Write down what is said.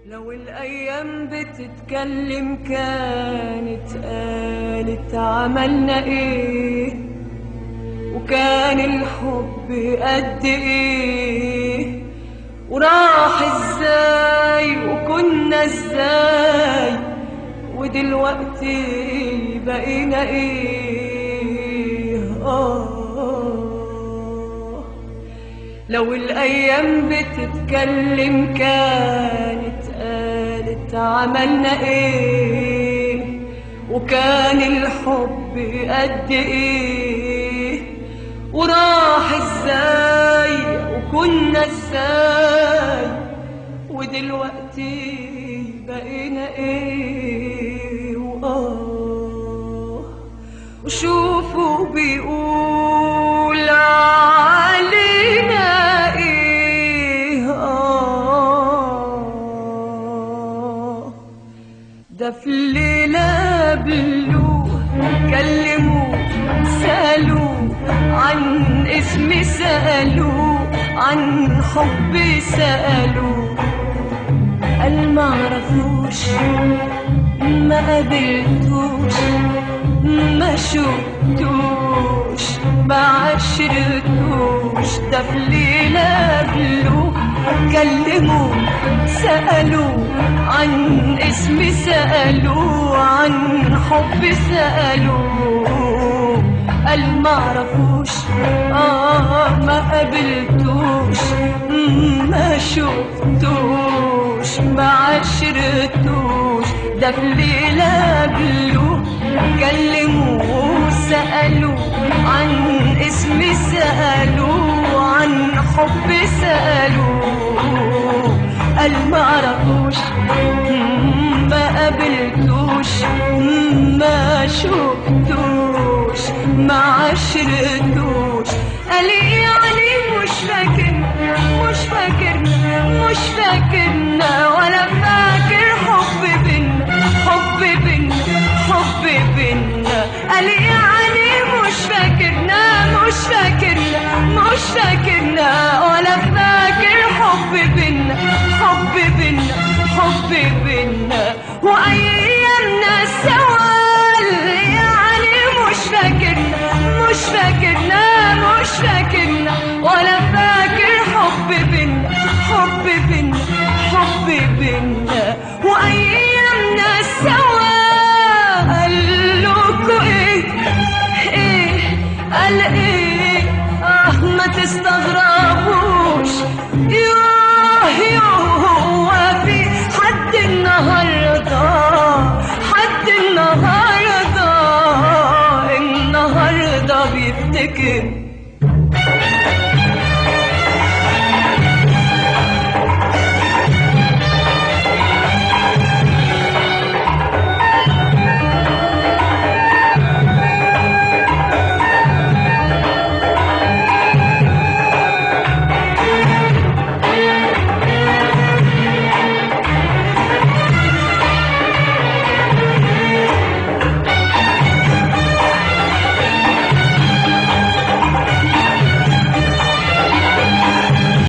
لو الأيام بتتكلم كانت قالت عملنا ايه، وكان الحب قد ايه، وراح ازاي وكنا ازاي، ودلوقتي بقينا ايه. لو الأيام بتتكلم كانت قالت عملنا ايه، وكان الحب قد ايه، وراح ازاي وكنا ازاي، ودلوقتي بقينا ايه. وشوفوا بيقول علينا ايه. ده في الليلة قبلوه كلموه سألوه عن اسمي، سألوه عن حبي، سألوه قال معرفوش، ما قابلتوش، ما شفتوش، ما عشرتوش. ده في ليلة قبلوه كلموه سألوه عن اسمي، سألوه عن حبي، سألوه قال معرفوش، ما قابلتوش، ما شفتوش، ما عشرتوش. ده في ليلة قبلوه كلموه سألوه عن اسمي، سألوه عن حبي، سألوه قال معرفوش، ما قابلتوش، ما شفتوش، ما عشرتوش. قال يعني مش فاكرنا ولا فاكر حب بينا. قال يعني مش فاكرنا ولا فاكر حب بينا وأيامنا سوا. يعني مش فاكرنا ولا فاكر حب بينا.